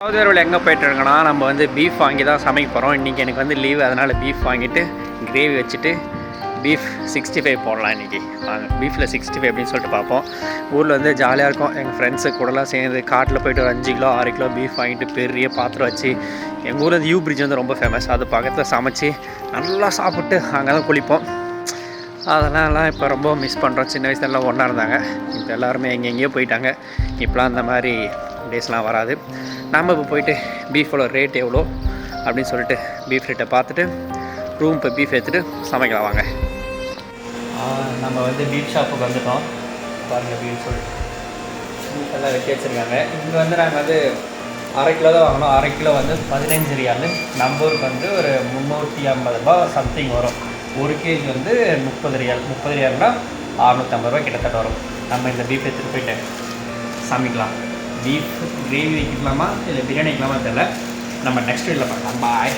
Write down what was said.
Saudi எங்கே போய்ட்டுருக்கோன்னா நம்ம வந்து பீஃப் வாங்கி தான் சமைக்க போகிறோம். இன்றைக்கி எனக்கு வந்து லீவு, அதனால் பீஃப் வாங்கிட்டு கிரேவி வச்சுட்டு பீஃப் 65 போடலாம் இன்றைக்கி. வாங்க பீஃபில் 65 அப்படின்னு சொல்லிட்டு பார்ப்போம். ஊரில் வந்து ஜாலியாக இருக்கும். எங்கள் ஃப்ரெண்ட்ஸு கூடலாம் சேர்ந்து காட்டில் போய்ட்டு ஒரு 5 கிலோ 6 கிலோ பீஃப் வாங்கிட்டு பெரிய பாத்திரம் வச்சு, எங்கள் ஊரில் யூ பிரிட்ஜ் வந்து ரொம்ப ஃபேமஸ், அது பக்கத்தில் சமைச்சு நல்லா சாப்பிட்டு அங்கே தான் குளிப்போம். அதெல்லாம் இப்போ ரொம்ப மிஸ் பண்ணுறோம். சின்ன வயசுலலாம் ஒன்றா இருந்தாங்க, இப்போ எல்லாருமே எங்கெங்கேயோ போயிட்டாங்க. இப்போலாம் அந்த மாதிரி டேஸ்லாம் வராது. நம்ம இப்போ போயிட்டு பீஃபோட ரேட் எவ்வளோ அப்படின்னு சொல்லிட்டு பீஃப் ரேட்டை பார்த்துட்டு ரூம் இப்போ பீஃப் எடுத்துகிட்டு சமைக்கலாம் வாங்க. நம்ம வந்து பீஃப் ஷாப்புக்கு வந்துட்டோம். பாருங்கள் பீஃப் சொல்லிட்டு பீஃப் எல்லாம் வெட்டி வச்சுருக்காங்க. இங்கே வந்து நாங்கள் வந்து 1/2 கிலோ தான் வாங்கினோம். 1/2 கிலோ வந்து 15 ரியால். நம்ம ஊருக்கு வந்து ஒரு 350 ரூபா சம்திங் வரும். 1 கேஜி வந்து 30 ரியால். 30 ரியால்னால் 650 ரூபா கிட்டத்தட்ட வரும். நம்ம இந்த பீஃப் எடுத்துகிட்டு போயிட்டு சமைக்கலாம். பீஃப் கிரேவி வைக்கலாமா இல்லை பிரியாணி வைக்கலாமா தெரியல. நம்ம நெக்ஸ்ட் வீடியோவில் பார்க்கலாம். பாய்.